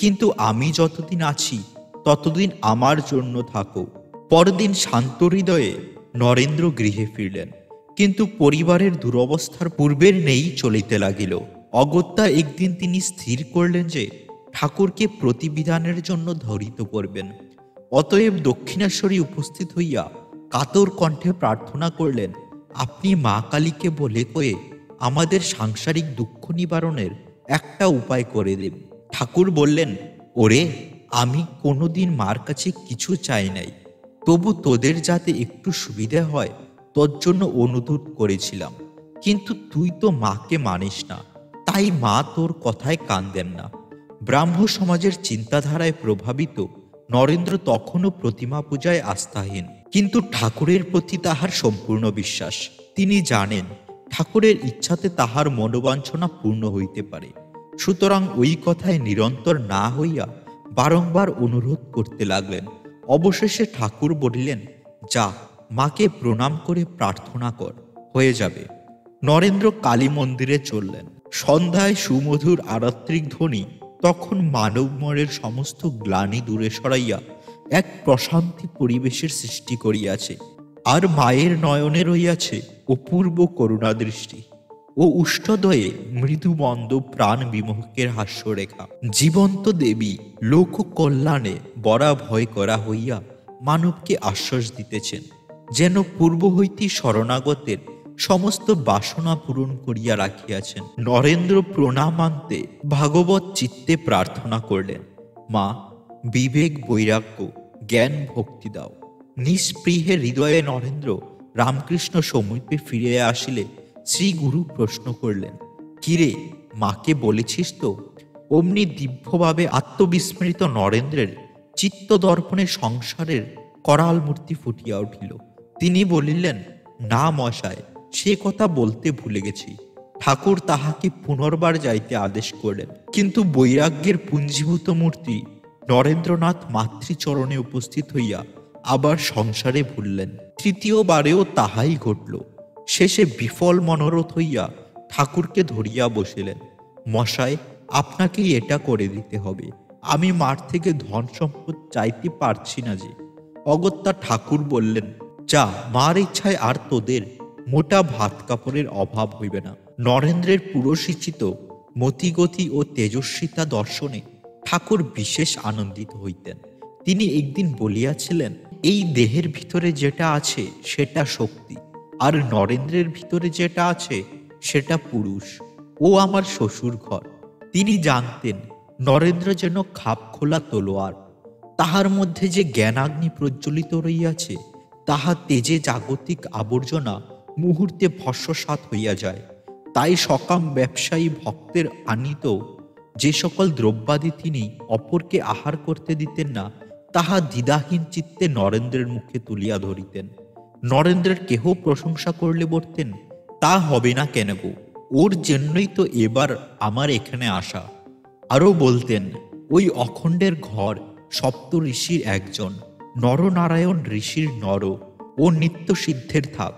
কিন্তু আমি যতদিন আছি ততদিন আমার জন্য থাকো। পরদিন শান্ত হৃদয়ে নরেন্দ্র গৃহে ফিরলেন, কিন্তু পরিবারের দুরবস্থার পূর্বের নেই চলিতে লাগিল। অগত্যা একদিন তিনি স্থির করলেন যে ঠাকুরকে প্রতিবিধানের জন্য ধরিত করবেন। অতএব দক্ষিণেশ্বরে উপস্থিত হইয়া কাতর কণ্ঠে প্রার্থনা করলেন, আপনি মা কালীকে বলে কয়ে আমাদের সাংসারিক দুঃখ নিবারণের একটা উপায় করে দেন। ঠাকুর বললেন, ওরে, আমি কোনোদিন মার কাছে কিছু চাই নাই, তবু তোদের যাতে একটু সুবিধা হয় তোর জন্য অনুরোধ করেছিলাম, কিন্তু তুই তো মাকে মানিস না, তাই মা তোর কথায় কান দেন না। ব্রাহ্ম সমাজের চিন্তাধারায় প্রভাবিত নরেন্দ্র তখনও প্রতিমা পূজায় আস্থাহীন, কিন্তু ঠাকুরের প্রতি তাহার সম্পূর্ণ বিশ্বাস। তিনি জানেন ঠাকুরের ইচ্ছাতে তাহার মনোবাঞ্ছনা পূর্ণ হইতে পারে। সুতরাং ওই কথায় নিরন্তর না হইয়া বারংবার অনুরোধ করতে লাগলেন। অবশেষে ঠাকুর বলিলেন, যা, মাকে প্রণাম করে প্রার্থনা কর, হয়ে যাবে। নরেন্দ্র কালী মন্দিরে চললেন। সন্ধ্যায় সুমধুর আরাত্রিক ধ্বনি তখন মানব মনের সমস্ত গ্লানি দূরে সরাইয়া এক প্রশান্তি পরিবেশের সৃষ্টি করিয়াছে। আর মায়ের নয়নে রইয়াছে অপূর্ব করুণা দৃষ্টি ও উষ্ঠদয়ে মৃদুমন্দ প্রাণ বিমোহকের হাস্যরেখা। জীবন্ত দেবী লোক কল্যাণে বরা ভয় করা হইয়া মানবকে আশ্বাস দিতেছেন, যেন পূর্ব হইতে শরণাগতের সমস্ত বাসনা পূরণ করিয়া রাখিয়াছেন। নরেন্দ্র প্রণামান্তে ভাগবত চিত্তে প্রার্থনা করলেন, মা, বিবেক বৈরাগ্য জ্ঞান ভক্তি দাও। নিস্পৃহে হৃদয়ে নরেন্দ্র রামকৃষ্ণ সমীপে ফিরে আসিলে শ্রী গুরু প্রশ্ন করলেন, কিরে, মাকে বলেছিস তো? অমনি দিব্যভাবে আত্মবিস্মৃত নরেন্দ্রের চিত্তদর্পণে সংসারের করাল মূর্তি ফুটিয়া উঠিল। তিনি বলিলেন, না মশায়, সে কথা বলতে ভুলে গেছি। ঠাকুর তাহাকে পুনর্বার যাইতে আদেশ করলেন। কিন্তু বৈরাগ্যের পুঞ্জীভূত মূর্তি নরেন্দ্রনাথ মাতৃচরণে উপস্থিত হইয়া আবার সংসারে ভুললেন। তৃতীয়বারেও তাহাই ঘটল। শেষে বিফল মনোরথ হইয়া ঠাকুরকে ধরিয়া বসিলেন, মশায়, আপনাকেই এটা করে দিতে হবে, আমি মার থেকে ধন সম্পদ চাইতে পারছি না যে। অগত্যা ঠাকুর বললেন, যা, মার ইচ্ছায় আর তোদের মোটা ভাত কাপড়ের অভাব হইবে না। নরেন্দ্রের পুরোসিচিত মতিগতি ও তেজস্বিতা দর্শনে ঠাকুর বিশেষ আনন্দিত হইতেন। তিনি একদিন বলিয়াছিলেন, এই দেহের ভিতরে যেটা আছে সেটা শক্তি, আর নরেন্দ্রের ভিতরে যেটা আছে সেটা পুরুষ। ও আমার শ্বশুর ঘর। তিনি জানতেন নরেন্দ্র যেন খাপ খোলা তলোয়ার। তাহার মধ্যে যে জ্ঞানাগ্নি প্রজ্বলিত রইয়াছে, তাহা তেজে জাগতিক আবর্জনা মুহূর্তে ভস্মসাৎ হইয়া যায়। তাই সকাম ব্যবসায়ী ভক্তের আনিত যে সকল দ্রব্যাদি তিনি অপরকে আহার করতে দিতেন না, তাহা দ্বিধাহীন চিত্তে নরেন্দ্রের মুখে তুলিয়া ধরিতেন। নরেন্দ্রের কেহ প্রশংসা করলে বলতেন, তা হবে না কেন গো, ওর জন্যই তো এবার আমার এখানে আসা। আরও বলতেন, ওই অখণ্ডের ঘর সপ্ত ঋষির একজন, নরনারায়ণ ঋষির নর, ও নিত্য সিদ্ধের থাক।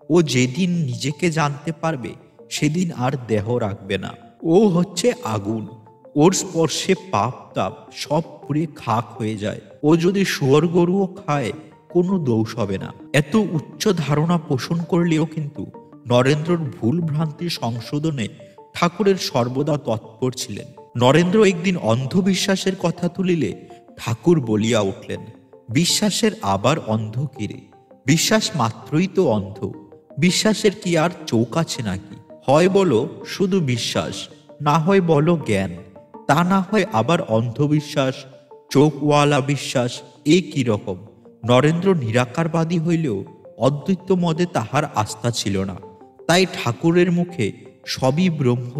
ও যেদিন নিজেকে জানতে পারবে সেদিন আর দেহ রাখবে না। ও হচ্ছে আগুন, ওর স্পর্শে পাপ তাপ সব পুড়ে খাক হয়ে যায়। ও যদি শুয়োর গরুও খায় কোনো দোষ হবে না। এত উচ্চ ধারণা পোষণ করলেও কিন্তু নরেন্দ্রর ভুল ভ্রান্তি সংশোধনে ঠাকুরের সর্বদা তৎপর ছিলেন। নরেন্দ্র একদিন অন্ধবিশ্বাসের কথা তুলিলে ঠাকুর বলিয়া উঠলেন, বিশ্বাসের আবার অন্ধ কিরে? বিশ্বাস মাত্রই তো অন্ধ। বিশ্বাসের কি আর চোখ আছে নাকি? হয় বলো শুধু বিশ্বাস, না হয় বলো জ্ঞান, তা না হয় আবার অন্ধবিশ্বাস, চোখওয়ালা বিশ্বাস। এ কি রকম? নরেন্দ্র নিরাকারবাদী হইলেও অদ্বৈত মদে তাহার আস্থা ছিল না। তাই ঠাকুরের মুখে সবই ব্রহ্ম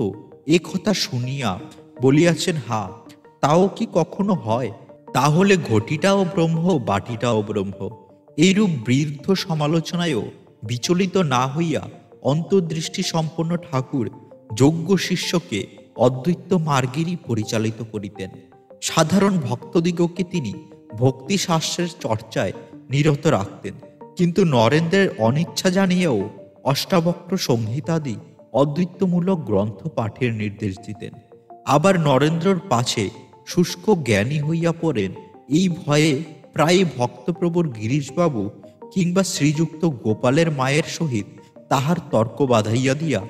এ কথা শুনিয়া বলিয়াছেন, হা, তাও কি কখনো হয়? তাহলে ঘটিটাও ব্রহ্ম, বাটিটাও ব্রহ্ম। এইরূপ বৃদ্ধ সমালোচনায়ও বিচলিত না হইয়া অন্তর্দৃষ্টি সম্পন্ন ঠাকুর যোগ্য শিষ্যকে অদ্বৈত মার্গেরই পরিচালিত করিতেন। সাধারণ ভক্তদিগকে তিনি ভক্তিশাস্ত্রের চর্চায় নিরত রাখতেন, কিন্তু নরেন্দ্রের অনিচ্ছা জানিয়েও অষ্টাবক্র সংহিতাদি অদ্বৈতমূলক গ্রন্থ পাঠের নির্দেশ দিতেন। আবার নরেন্দ্রর পাছে শুষ্ক জ্ঞানী হইয়া পড়েন এই ভয়ে প্রায় ভক্তপ্রবর গিরিশবাবু কিংবা শ্রীযুক্ত গোপালের মায়ের সহিত তাহার তর্ক বাধাইয়া দিয়া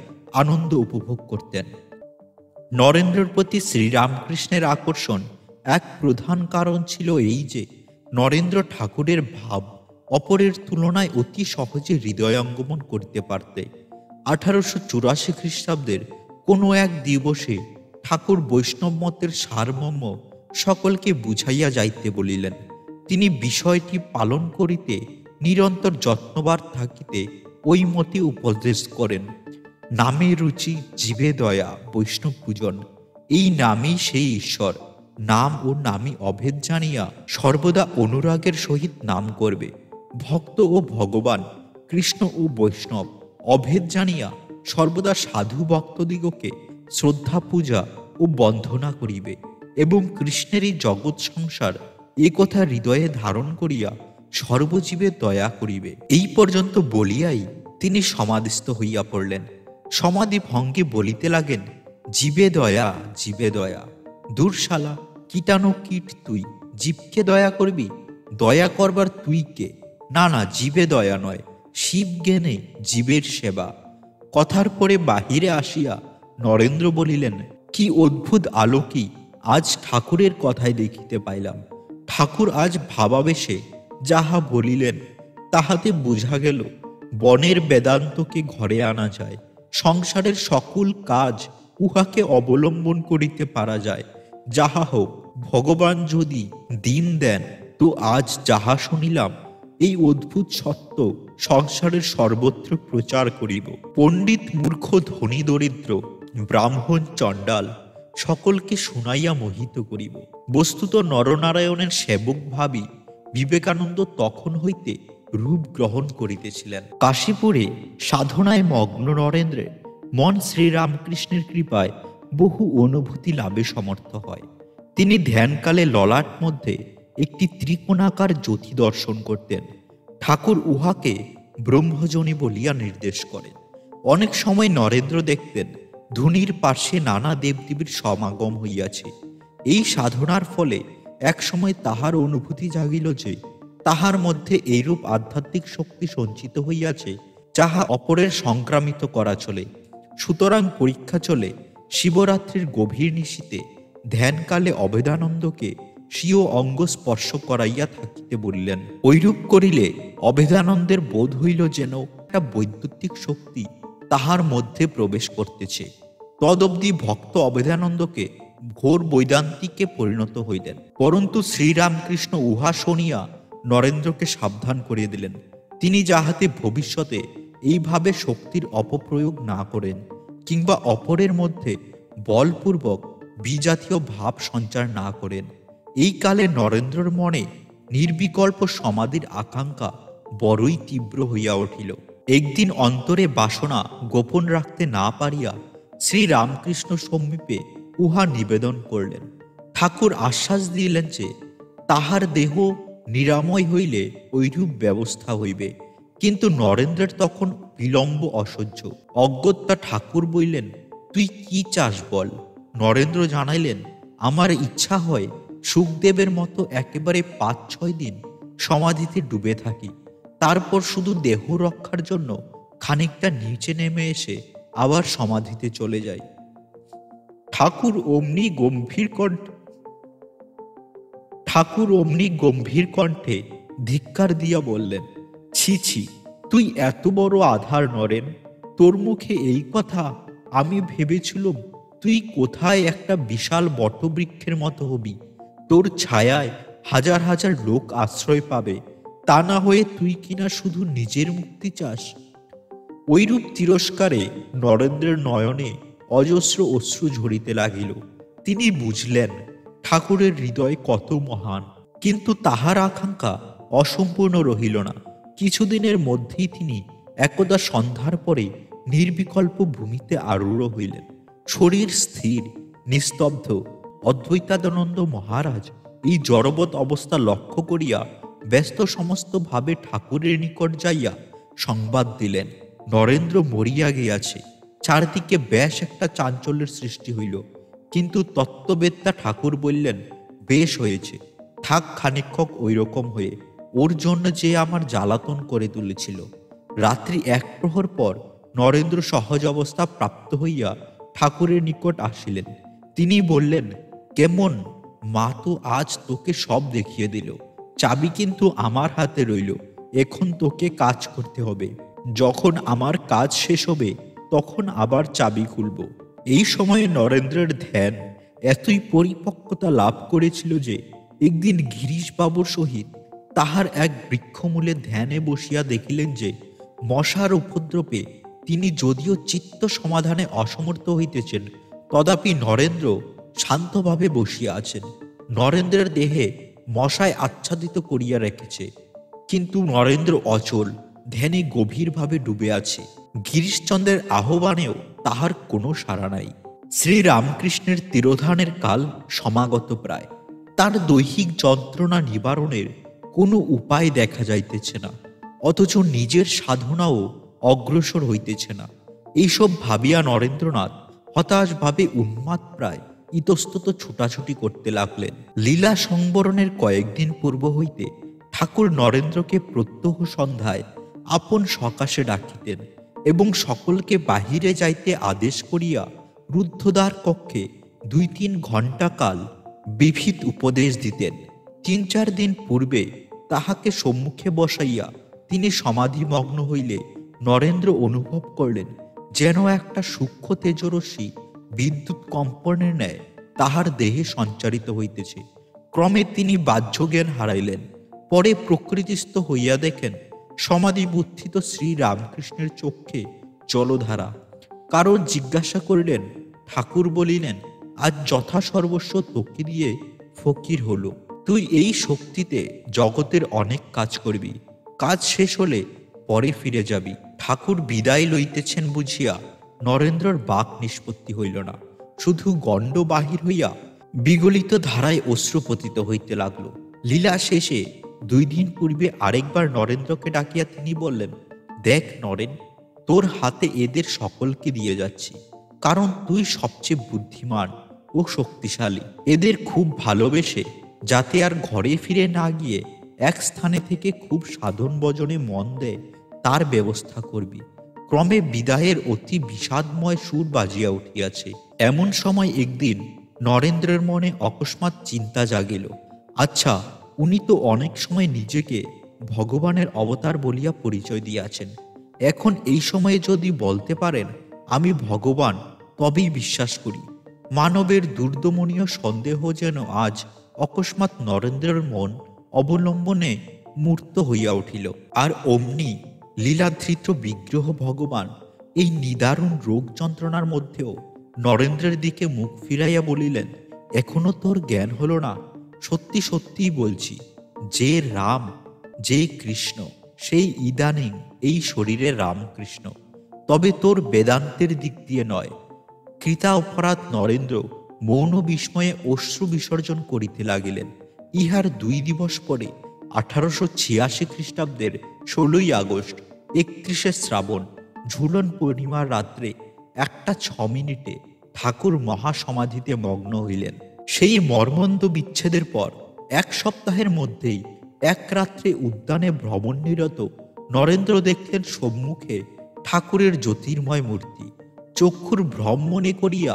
আনন্দ উপভোগ করতেন। নরেন্দ্রের প্রতি শ্রীরামকৃষ্ণের আকর্ষণ এক প্রধান কারণ ছিল এই যে নরেন্দ্র ঠাকুরের ভাব অপরের তুলনায় অতি সহজে হৃদয়ঙ্গমন করতে পারতে। 1884 খ্রিস্টাব্দের কোনো এক দিবসে ঠাকুর বৈষ্ণব মতের সারমর্ম সকলকে বুঝাইয়া যাইতে বলিলেন। তিনি বিষয়টি পালন করিতে নিরন্তর যত্নবান থাকিতে ওই মতে উপদেশ করেন। নামে রুচি, জীবে দয়া, বৈষ্ণব পূজন, এই নামেই সেই ঈশ্বর। নাম ও নামী অভেদ জানিয়া সর্বদা অনুরাগের সহিত নাম করবে। ভক্ত ও ভগবান, কৃষ্ণ ও বৈষ্ণব অভেদ জানিয়া সর্বদা সাধু ভক্তদিগকে শ্রদ্ধা পূজা ও বন্ধনা করিবে এবং কৃষ্ণেরই জগৎ সংসার এ কথা হৃদয়ে ধারণ করিয়া সর্বজীবে দয়া করিবে। এই পর্যন্ত বলিয়াই তিনি সমাধিস্থ হইয়া পড়লেন। সমাধি ভঙ্গে বলিতে লাগেন, জীবে দয়া, জীবে দয়া। দূর শালা, কীটানো কীট তুই, জীবকে দয়া করবি? দয়া করবার তুই কে? না না, জীবে দয়া নয়, শিব জ্ঞানে জীবের সেবা। কথার পরে বাহিরে আসিয়া নরেন্দ্র বলিলেন, কি অদ্ভুত আলোকই আজ ঠাকুরের কথায় দেখিতে পাইলাম। ঠাকুর আজ ভাবাবেশে যাহা বলিলেন তাহাতে বোঝা গেল বনের বেদান্তকে ঘরে আনা যায়, সংসারের সকল কাজ উহাকে অবলম্বন করিতে পারা যায়। যাহা হোক, ভগবান যদি দিন দেন তো আজ যাহা শুনিলাম এই অদ্ভুত সত্য সংসারের সর্বত্র প্রচার করিব। পণ্ডিত মূর্খ, ধনী দরিদ্র, ব্রাহ্মণ চণ্ডাল সকলকে শুনাইয়া মোহিত করিব। বস্তুত নরনারায়ণের সেবক ভাবি বিবেকানন্দ তখন হইতে রূপ গ্রহণ করিতেছিলেন। কাশীপুরে সাধনায় মগ্ন নরেন্দ্রের মন শ্রীরামকৃষ্ণের কৃপায় বহু অনুভূতি লাভে সমর্থ হয়। তিনি ধ্যানকালে ললাট মধ্যে একটি ত্রিকোণাকার জ্যোতি দর্শন করতেন। ঠাকুর উহাকে ব্রহ্মজনী বলিয়া নির্দেশ করেন। অনেক সময় নরেন্দ্র দেখতেন ধুনির পার্শ্বে নানা দেবদেবীর সমাগম হইয়াছে। এই সাধনার ফলে একসময় তাহার অনুভূতি জাগিল যে তাহার মধ্যে এইরূপ আধ্যাত্মিক শক্তি সঞ্চিত হইয়াছে যাহা অপরের সংক্রামিত করা চলে। সুতরাং পরীক্ষা চলে শিবরাত্রির গভীর নিশীতে ধ্যানকালে অভেদানন্দকে স্বীয় অঙ্গ স্পর্শ করাইয়া থাকিতে বলিলেন। ঐরূপ করিলে অভেদানন্দের বোধ হইল যেন একটা বৈদ্যুতিক শক্তি তাহার মধ্যে প্রবেশ করতেছে। তদবধি ভক্ত অভেদানন্দকে ঘোর বৈদান্তিকে পরিণত হইলেন। পরন্তু শ্রীরামকৃষ্ণ উহা শুনিয়া নরেন্দ্রকে সাবধান করিয়া দিলেন। তিনি যাহাতে ভবিষ্যতে এইভাবে শক্তির অপপ্রয়োগ না করেন কিংবা অপরের মধ্যে বলপূর্বক বিজাতীয় ভাব সঞ্চার না করেন। এই কালে নরেন্দ্রর মনে নির্বিকল্প সমাধির আকাঙ্ক্ষা বড়ই তীব্র হইয়া উঠিল। একদিন অন্তরে বাসনা গোপন রাখতে না পারিয়া শ্রীরামকৃষ্ণ সমীপে উহা নিবেদন করলেন। ঠাকুর আশ্বাস দিলেন যে তাহার দেহ নিরাময় হইলে ঐরূপ ব্যবস্থা হইবে। কিন্তু নরেন্দ্রের তখন বিলম্ব অসহ্য। অগত্যা ঠাকুর বললেন, তুই কি চাস বল। নরেন্দ্র জানাইলেন, আমার ইচ্ছা হয় সুখদেবের মতো একেবারে ৫-৬ দিন সমাধিতে ডুবে থাকি, তারপর শুধু দেহ রক্ষার জন্য খানিকটা নিচে নেমে এসে আবার সমাধিতে চলে যাই। ঠাকুর অমনি গম্ভীর কণ্ঠে ধিক্কার দিয়া বললেন, ছি ছি, তুই এত বড় আধার নরেন, তোর মুখে এই কথা। আমি ভেবেছিলুম তুই কোথায় একটা বিশাল বটবৃক্ষের মতো হবি, তোর ছায়ায় হাজার হাজার লোক আশ্রয় পাবে, তা না হয়ে তুই কিনা শুধু নিজের মুক্তি চাস। ঐরূপ তিরস্কারে নরেন্দ্রের নয়নে অজস্র অশ্রু ঝরিতে লাগিল। তিনি বুঝলেন ঠাকুরের হৃদয় কত মহান, কিন্তু তাহার আকাঙ্ক্ষা অসম্পূর্ণ রহিল না। কিছুদিনের মধ্যেই তিনি একদা সন্ধ্যার পরে নির্বিকল্প ভূমিতে আরূঢ় হইলেন। শরীর স্থির, নিস্তব্ধ। অদ্বৈতানন্দ মহারাজ এই জড়বৎ অবস্থা লক্ষ্য করিয়া ব্যস্ত সমস্ত ভাবে ঠাকুরের নিকট যাইয়া সংবাদ দিলেন, নরেন্দ্র মরিয়া গিয়াছে। চারদিকে বেশ একটা চাঞ্চল্যের সৃষ্টি হইল। কিন্তু তত্ত্ববেত্তা ঠাকুর বললেন, বেশ হয়েছে, থাক খানিক্ষক ওই রকম হয়ে, ওর জন্য যে আমার জ্বালাতন করে তুলেছিল। রাত্রি ১ প্রহর পর নরেন্দ্র সহজ অবস্থা প্রাপ্ত হইয়া ঠাকুরের নিকট আসিলেন। তিনি বললেন, কেমন মা তো আজ তোকে সব দেখিয়ে দিল, চাবি কিন্তু আমার হাতে রইল। এখন তোকে কাজ করতে হবে, যখন আমার কাজ শেষ হবে তখন আবার চাবি খুলব। এই সময়ে নরেন্দ্রের ধ্যান এতই পরিপক্কতা লাভ করেছিল যে একদিন গিরিশবাবুর সহিত তাহার এক বৃক্ষমূলে ধ্যানে বসিয়া দেখিলেন যে মশার উপদ্রবে তিনি যদিও চিত্ত সমাধানে অসমর্থ হইতেছেন, তথাপি নরেন্দ্র শান্তভাবে বসিয়া আছেন। নরেন্দ্রের দেহে মশায় আচ্ছাদিত করিয়া রেখেছে, কিন্তু নরেন্দ্র অচল ধ্যানে গভীরভাবে ডুবে আছে। গিরিশচন্দ্রের আহ্বানেও তাহার কোনো সাড়া নাই। শ্রীরামকৃষ্ণের তিরোধানের কাল সমাগত প্রায়। তার দৈহিক যন্ত্রণা নিবারণের কোনো উপায় দেখা যাইতেছে না, অথচ নিজের সাধনাও অগ্রসর হইতেছে না। এইসব ভাবিয়া নরেন্দ্রনাথ হতাশভাবে উন্মাদ প্রায় ইতস্তত ছুটাছুটি করতে লাগলেন। লীলা সংবরণের কয়েকদিন পূর্ব হইতে ঠাকুর নরেন্দ্রকে প্রত্যহ সন্ধ্যায় আপন সকাশে ডাকিতেন এবং সকলকে বাহিরে যাইতে আদেশ করিয়া রুদ্ধদ্বার কক্ষে ২-৩ ঘণ্টা কাল বিবিধ উপদেশ দিতেন। ৩-৪ দিন পূর্বে তাহাকে সম্মুখে বসাইয়া তিনি সমাধিমগ্ন হইলে নরেন্দ্র অনুভব করলেন যেন একটা সূক্ষ্ম তেজরশ্মি বিদ্যুৎ কম্পনের ন্যায় তাহার দেহে সঞ্চারিত হইতেছে। ক্রমে তিনি বাহ্যজ্ঞান হারাইলেন। পরে প্রকৃতিস্থ হইয়া দেখেন সমাধিবুদ্ধিত শ্রীরামকৃষ্ণের চক্ষে জলধারা। কারণ জিজ্ঞাসা করিলেন, ঠাকুর বলিলেন, আজ যথাসর্বস্ব তোকে দিয়ে ফকির হলো। তুই এই শক্তিতে জগতের অনেক কাজ করবি, কাজ শেষ হলে পরে ফিরে যাবি। ঠাকুর বিদায় লইতেছেন বুঝিয়া নরেন্দ্রর বাক নিষ্পত্তি হইল না, শুধু গণ্ড বাহির হইয়া বিগলিত ধারায় অশ্রুপতিত হইতে লাগল। লীলা শেষে ২ দিন পূর্বে আরেকবার নরেন্দ্রকে ডাকিয়া তিনি বললেন, দেখ নরেন, তোর হাতে এদের সকলকে দিয়ে যাচ্ছি, কারণ তুই সবচেয়ে বুদ্ধিমান ও শক্তিশালী। এদের খুব ভালোবেসে যাতে আর ঘরে ফিরে না গিয়ে এক স্থানে থেকে খুব সাধন ভজনে মন দেয় তার ব্যবস্থা করবি। ক্রমে বিদায়ের অতি বিষাদময় সুর বাজিয়া উঠিয়াছে। এমন সময় একদিন নরেন্দ্রের মনে অকস্মাৎ চিন্তা জাগিল, আচ্ছা, উনি তো অনেক সময় নিজেকে ভগবানের অবতার বলিয়া পরিচয় দিয়াছেন। এখন এই সময়ে যদি বলতে পারেন আমি ভগবান, তবেই বিশ্বাস করি। মানবের দুর্দমনীয় সন্দেহ যেন আজ অকস্মাৎ নরেন্দ্রের মন অবলম্বনে মূর্ত হইয়া উঠিল। আর অমনি লীলাধৃত বিগ্রহ ভগবান এই নিদারুণ রোগ যন্ত্রণার মধ্যেও নরেন্দ্রের দিকে মুখ ফিরাইয়া বলিলেন, এখনো তোর জ্ঞান হলো না? সত্যি সত্যিই বলছি, যে রাম, যে কৃষ্ণ, সেই ইদানিং এই শরীরে রামকৃষ্ণ, তবে তোর বেদান্তের দিক দিয়ে নয়। কৃতা অপরাধ নরেন্দ্র মৌন বিস্ময়ে অশ্রু বিসর্জন করিতে লাগিলেন। ইহার 2 দিবস পরে 1886 খ্রিস্টাব্দের 16ই আগস্ট, 31শে শ্রাবণ, ঝুলন পূর্ণিমার রাত্রে 1:06 ঠাকুর মহাসমাধিতে মগ্ন হইলেন। সেই মর্মন্দ বিচ্ছেদের পর 1 সপ্তাহের মধ্যেই এক রাত্রে উদ্যানে ভ্রমণ নিরত নরেন্দ্র দেখলেন সম্মুখে ঠাকুরের জ্যোতির্ময় মূর্তি। চক্ষুর ভ্রম মনে করিয়া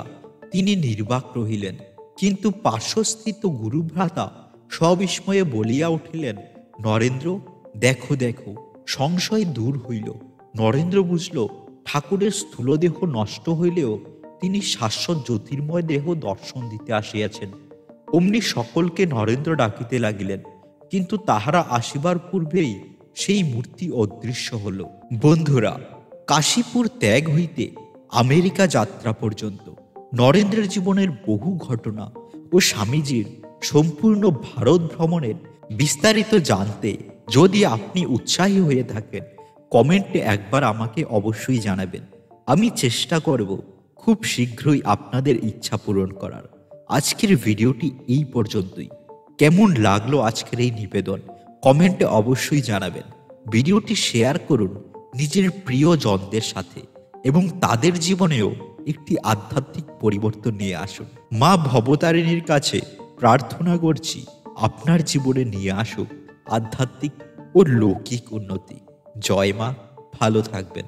তিনি নির্বাক রহিলেন, কিন্তু পার্শ্বস্থিত গুরুভ্রাতা সবিস্ময়ে বলিয়া উঠিলেন, নরেন্দ্র, দেখো দেখো। সংশয় দূর হইল। নরেন্দ্র বুঝল ঠাকুরের স্থূলদেহ নষ্ট হইলেও তিনি শাশ্বত জ্যোতির্ময় দেহ দর্শন দিতে আসিয়াছেন। অমনি সকলকে নরেন্দ্র ডাকিতে লাগিলেন, কিন্তু তাহারা আসিবার পূর্বেই সেই মূর্তি অদৃশ্য হল। বন্ধুরা, কাশীপুর ত্যাগ হইতে আমেরিকা যাত্রা পর্যন্ত নরেন্দ্রের জীবনের বহু ঘটনা ও স্বামীজির সম্পূর্ণ ভারত ভ্রমণের বিস্তারিত জানতে যদি আপনি উৎসাহী হয়ে থাকেন, কমেন্টে একবার আমাকে অবশ্যই জানাবেন। আমি চেষ্টা করব খুব শীঘ্রই আপনাদের ইচ্ছা পূরণ করার। আজকের ভিডিওটি এই পর্যন্তই। কেমন লাগলো আজকের এই নিবেদন, কমেন্টে অবশ্যই জানাবেন। ভিডিওটি শেয়ার করুন নিজের প্রিয়জনদের সাথে এবং তাদের জীবনেও একটি আধ্যাত্মিক পরিবর্তন নিয়ে আসুন। মা ভবতারিণীর কাছে প্রার্থনা করছি আপনার জীবনে নিয়ে আসুক আধ্যাত্মিক ও লৌকিক উন্নতি। জয় মা, ভালো থাকবেন।